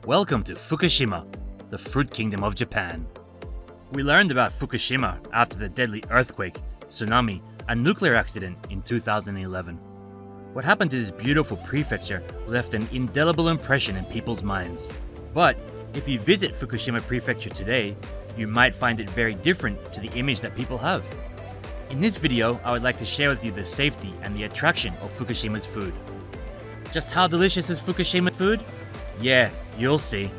Welcome to Fukushima, the fruit kingdom of Japan. We learned about Fukushima after the deadly earthquake, tsunami, and nuclear accident in 2011. What happened to this beautiful prefecture left an indelible impression in people's minds. But if you visit Fukushima Prefecture today, you might find it very different to the image that people have. In this video, I would like to share with you the safety and the attraction of Fukushima's food. Just how delicious is Fukushima food? Yeah, you'll see.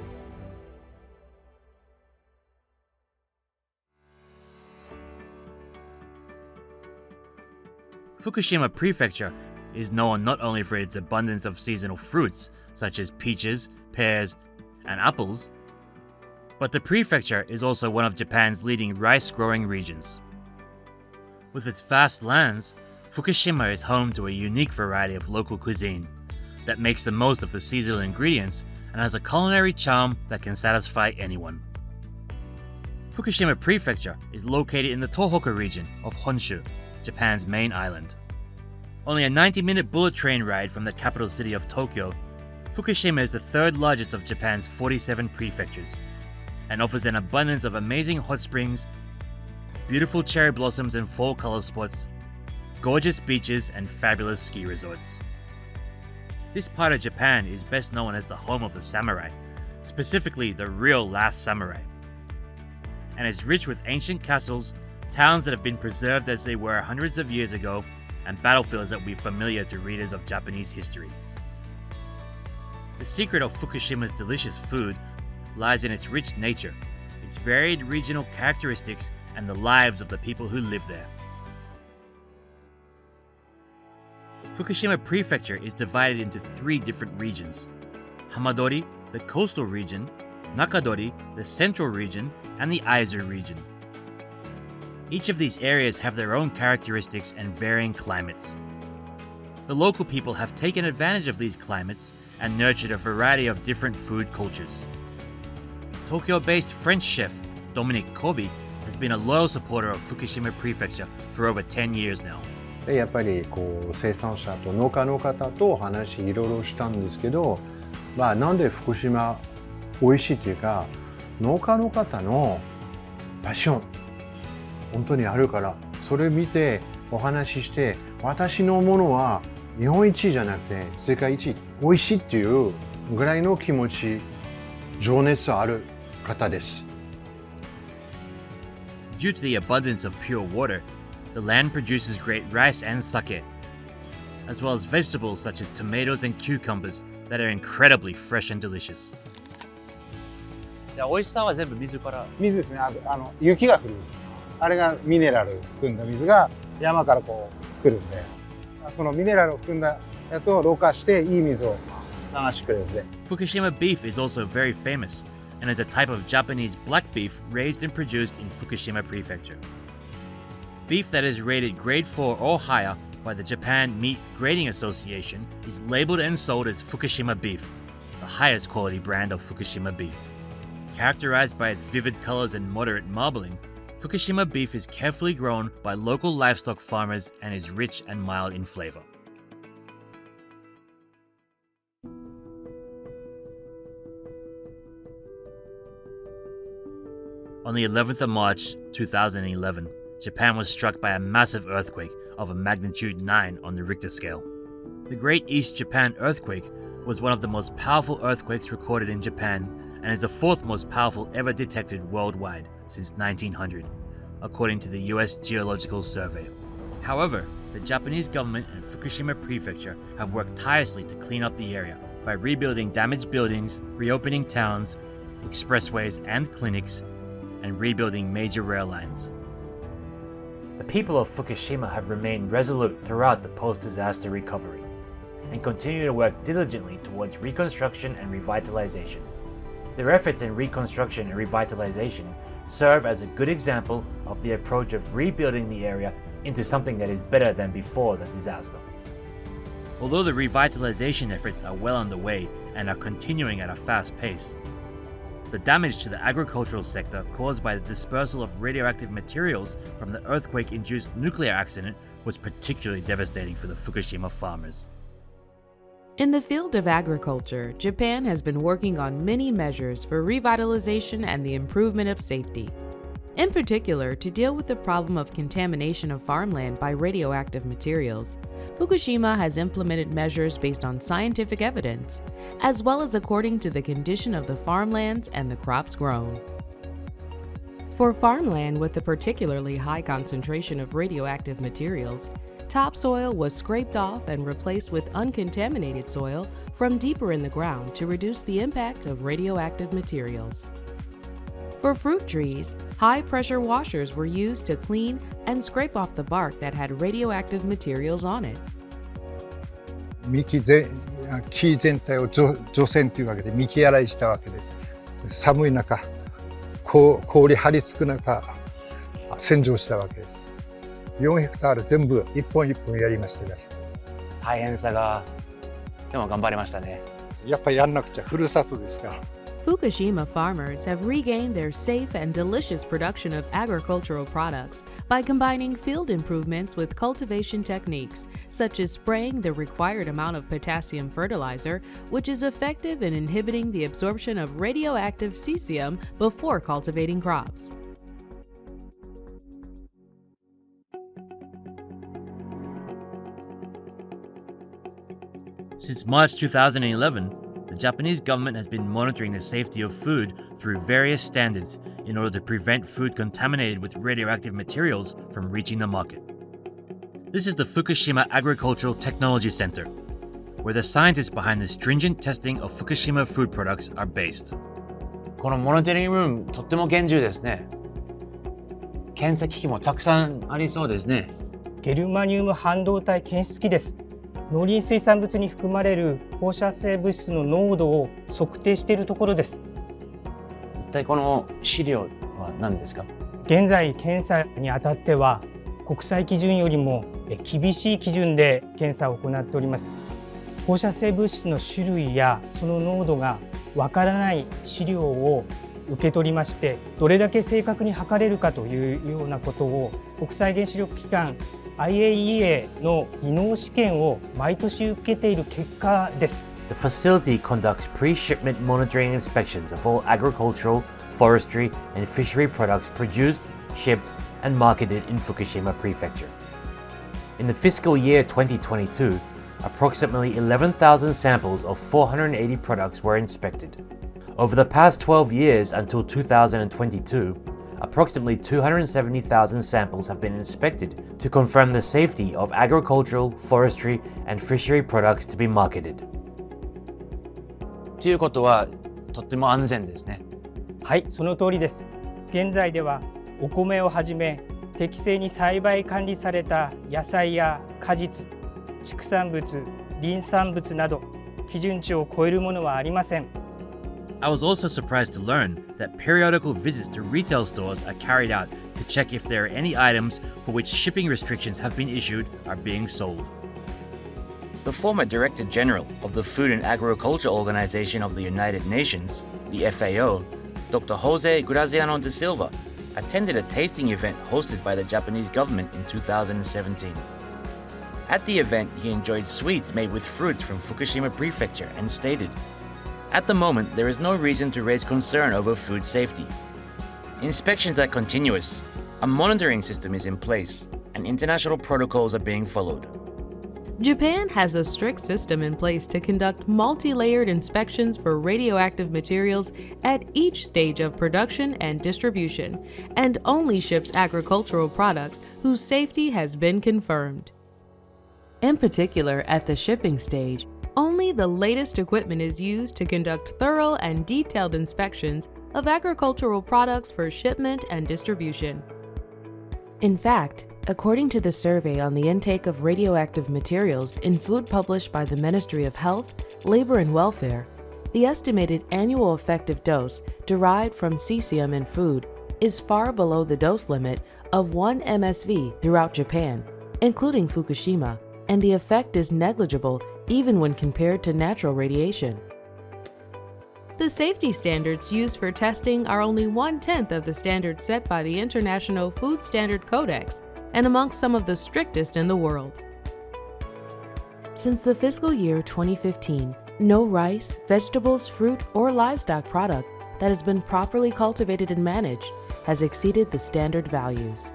Fukushima Prefecture is known not only for its abundance of seasonal fruits, such as peaches, pears, and apples, but the prefecture is also one of Japan's leading rice-growing regions. With its vast lands, Fukushima is home to a unique variety of local cuisine that makes the most of the seasonal ingredients and has a culinary charm that can satisfy anyone. Fukushima Prefecture is located in the Tohoku region of Honshu, Japan's main island. Only a 90-minute bullet train ride from the capital city of Tokyo, Fukushima is the third largest of Japan's 47 prefectures and offers an abundance of amazing hot springs, beautiful cherry blossoms and fall color spots, gorgeous beaches, and fabulous ski resorts. This part of Japan is best known as the home of the samurai, specifically the real last samurai, and is rich with ancient castles, towns that have been preserved as they were hundreds of years ago, and battlefields that will be familiar to readers of Japanese history. The secret of Fukushima's delicious food lies in its rich nature, its varied regional characteristics, and the lives of the people who live there. Fukushima Prefecture is divided into three different regions: Hamadori, the coastal region; Nakadori, the central region; and the Aizu region. Each of these areas have their own characteristics and varying climates. The local people have taken advantage of these climates and nurtured a variety of different food cultures. Tokyo-based French chef Dominique Kobe has been a loyal supporter of Fukushima Prefecture for over 10 years now. でやっぱり生産者と農家の方と話いろいろしたんですけど、なんで福島美味しいっていうか、農家の方のパッション本当にあるから、それ見てお話しして、私のものは日本一じゃなくて世界一美味しいっていうぐらいの気持ち、情熱ある方です。Due to the abundance of pure water, the land produces great rice and sake, as well as vegetables such as tomatoes and cucumbers that are incredibly fresh and delicious. じゃあ美味しさは全部水から。水ですね。雪が降る。あれがミネラル含んだ水が山からこう来るんで、そのミネラルを含んだやつをろ過していい水を流してくれるんで。Fukushima beef is also very famous and is a type of Japanese black beef raised and produced in Fukushima Prefecture. Beef that is rated grade 4 or higher by the Japan Meat Grading Association is labeled and sold as Fukushima beef, the highest quality brand of Fukushima beef. Characterized by its vivid colors and moderate marbling, Fukushima beef is carefully grown by local livestock farmers and is rich and mild in flavor. On the 11th of March 2011, Japan was struck by a massive earthquake of a magnitude 9 on the Richter scale. The Great East Japan Earthquake was one of the most powerful earthquakes recorded in Japan and is the fourth most powerful ever detected worldwide since 1900, according to the US Geological Survey. However, the Japanese government and Fukushima Prefecture have worked tirelessly to clean up the area by rebuilding damaged buildings, reopening towns, expressways and clinics, and rebuilding major rail lines. The people of Fukushima have remained resolute throughout the post-disaster recovery and continue to work diligently towards reconstruction and revitalization. Their efforts in reconstruction and revitalization serve as a good example of the approach of rebuilding the area into something that is better than before the disaster. Although the revitalization efforts are well underway and are continuing at a fast pace, the damage to the agricultural sector caused by the dispersal of radioactive materials from the earthquake-induced nuclear accident was particularly devastating for the Fukushima farmers. In the field of agriculture, Japan has been working on many measures for revitalization and the improvement of safety. In particular, to deal with the problem of contamination of farmland by radioactive materials, Fukushima has implemented measures based on scientific evidence, as well as according to the condition of the farmlands and the crops grown. For farmland with a particularly high concentration of radioactive materials, topsoil was scraped off and replaced with uncontaminated soil from deeper in the ground to reduce the impact of radioactive materials. For fruit trees, high-pressure washers were used to clean and scrape off the bark that had radioactive materials on it. 木全体を除染というわけで幹洗いしたわけです。寒い中、氷張り付く中、洗浄したわけです。4ヘクタール全部一本一本やりましたね。大変さが、でも頑張りましたね。やっぱりやんなくちゃ、ふるさとですから。Fukushima farmers have regained their safe and delicious production of agricultural products by combining field improvements with cultivation techniques, such as spraying the required amount of potassium fertilizer, which is effective in inhibiting the absorption of radioactive cesium before cultivating crops. Since March 2011, the Japanese government has been monitoring the safety of food through various standards in order to prevent food contaminated with radioactive materials from reaching the market. This is the Fukushima Agricultural Technology Center, where the scientists behind the stringent testing of Fukushima food products are based. このモニタリングルーム、とっても厳重ですね。検査機器もたくさんありそうですね。ゲルマニウム半導体検出機です。農林水産物に含まれる放射性物質の濃度を測定しているところです。一体この資料は何ですか？現在検査にあたっては国際基準よりも厳しい基準で検査を行っております。放射性物質の種類やその濃度がわからない資料を受け取りまして、どれだけ正確に測れるかというようなことを国際原子力機関 IAEA の技能試験を毎年受けている結果です。The facility conducts pre-shipment monitoring inspections of all agricultural, forestry, and fishery products produced, shipped, and marketed in Fukushima Prefecture. In the fiscal year 2022, approximately 11,000 samples of 480 products were inspected. Over the past 12 years until 2022, approximately 270,000 samples have been inspected to confirm the safety of agricultural, forestry, and fishery products to be marketed. ということはとっても安全ですね。はい、その通りです。現在ではお米をはじめ適正に栽培管理された野菜や果実、畜産物、林産物など基準値を超えるものはありません。I was also surprised to learn that periodical visits to retail stores are carried out to check if there are any items for which shipping restrictions have been issued are being sold. The former Director General of the Food and Agriculture Organization of the United Nations, the FAO, Dr. Jose Graziano de Silva, attended a tasting event hosted by the Japanese government in 2017. At the event, he enjoyed sweets made with fruits from Fukushima Prefecture and stated, "At the moment, there is no reason to raise concern over food safety. Inspections are continuous, a monitoring system is in place, and international protocols are being followed." Japan has a strict system in place to conduct multi-layered inspections for radioactive materials at each stage of production and distribution, and only ships agricultural products whose safety has been confirmed. In particular, at the shipping stage, only the latest equipment is used to conduct thorough and detailed inspections of agricultural products for shipment and distribution. In fact, according to the survey on the intake of radioactive materials in food published by the Ministry of Health, Labor and Welfare, the estimated annual effective dose derived from cesium in food is far below the dose limit of 1 MSV throughout Japan, including Fukushima, and the effect is negligible even when compared to natural radiation. The safety standards used for testing are only 1/10 of the standards set by the International Food Standard Codex and amongst some of the strictest in the world. Since the fiscal year 2015, no rice, vegetables, fruit, or livestock product that has been properly cultivated and managed has exceeded the standard values.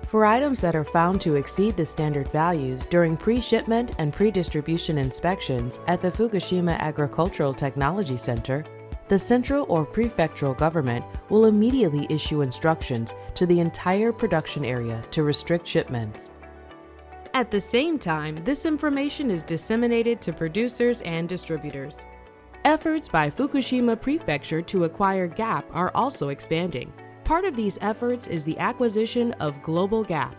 For items that are found to exceed the standard values during pre-shipment and pre-distribution inspections at the Fukushima Agricultural Technology Center, the central or prefectural government will immediately issue instructions to the entire production area to restrict shipments. At the same time, this information is disseminated to producers and distributors. Efforts by Fukushima Prefecture to acquire GAP are also expanding. Part of these efforts is the acquisition of Global GAP.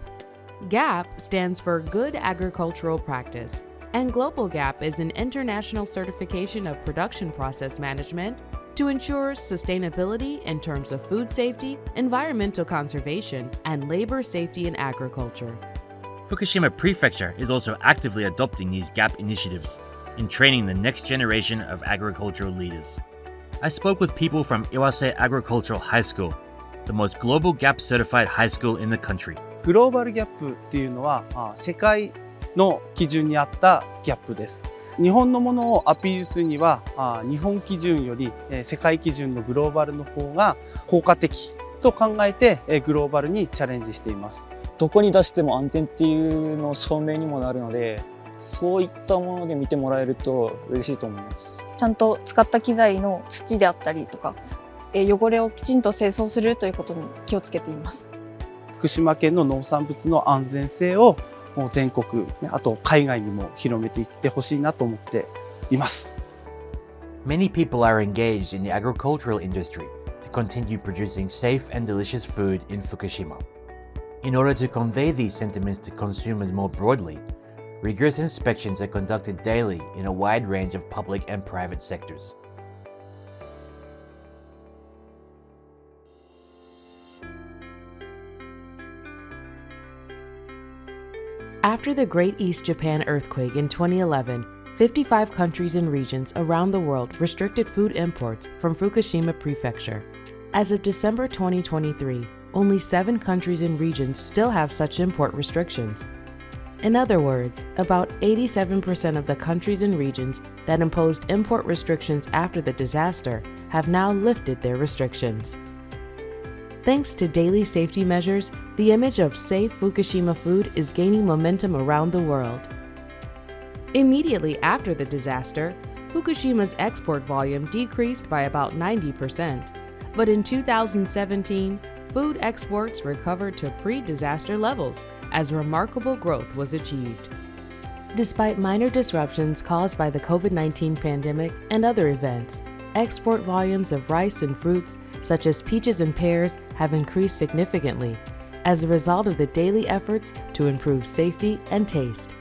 GAP stands for Good Agricultural Practice, and Global GAP is an international certification of production process management to ensure sustainability in terms of food safety, environmental conservation, and labor safety in agriculture. Fukushima Prefecture is also actively adopting these GAP initiatives in training the next generation of agricultural leaders. I spoke with people from Iwase Agricultural High School, the most global GAP certified high school in the country. グローバルギャップっていうのは世界の基準に合ったギャップです。日本のものをアピールするには日本基準より世界基準のグローバルの方が効果的と考えてグローバルにチャレンジしています。どこに出しても安全っていうの証明にもなるので、そういったもので見てもらえると嬉しいと思います。ちゃんと使った機材の土であったりとか、汚れをきちんと清掃するということに気をつけています。福島県の農産物の安全性を全国、あと海外にも広めていってほしいなと思っています。Many people are engaged in the agricultural industry to continue producing safe and delicious food in Fukushima. In order to convey these sentiments to consumers more broadly, rigorous inspections are conducted daily in a wide range of public and private sectors. After the Great East Japan earthquake in 2011, 55 countries and regions around the world restricted food imports from Fukushima Prefecture. As of December 2023, only 7 countries and regions still have such import restrictions. In other words, about 87% of the countries and regions that imposed import restrictions after the disaster have now lifted their restrictions. Thanks to daily safety measures, the image of safe Fukushima food is gaining momentum around the world. Immediately after the disaster, Fukushima's export volume decreased by about 90%, but in 2017, food exports recovered to pre-disaster levels as remarkable growth was achieved. Despite minor disruptions caused by the COVID-19 pandemic and other events, export volumes of rice and fruits, such as peaches and pears, have increased significantly as a result of the daily efforts to improve safety and taste.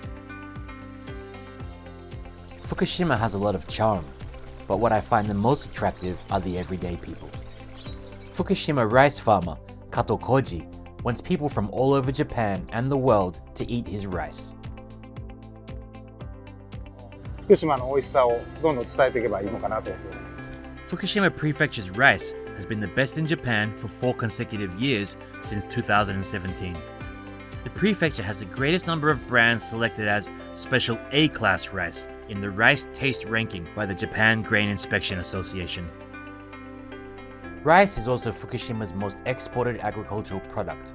Fukushima has a lot of charm, but what I find the most attractive are the everyday people. Fukushima rice farmer Kato Koji wants people from all over Japan and the world to eat his rice. 福島の美味しさをどんどん伝えていけばいいのかなと思ってます。Fukushima Prefecture's rice has been the best in Japan for 4 consecutive years since 2017. The prefecture has the greatest number of brands selected as Special A-Class rice in the Rice Taste Ranking by the Japan Grain Inspection Association. Rice is also Fukushima's most exported agricultural product.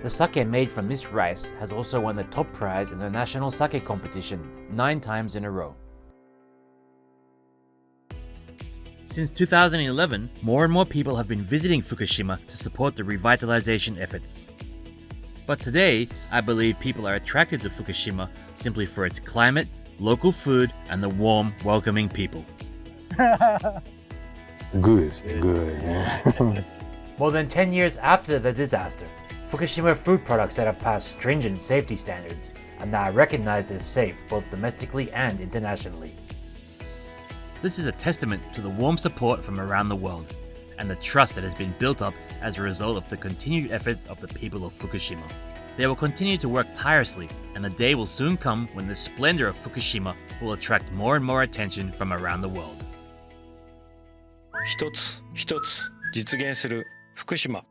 The sake made from this rice has also won the top prize in the national sake competition 9 times in a row. Since 2011, more and more people have been visiting Fukushima to support the revitalization efforts. But today, I believe people are attracted to Fukushima simply for its climate, local food, and the warm, welcoming people. Good. Yeah. More than 10 years after the disaster, Fukushima food products that have passed stringent safety standards are now recognized as safe both domestically and internationally. This is a testament to the warm support from around the world and the trust that has been built up as a result of the continued efforts of the people of Fukushima. They will continue to work tirelessly, and the day will soon come when the splendor of Fukushima will attract more and more attention from around the world. 一つ一つ実現する福島。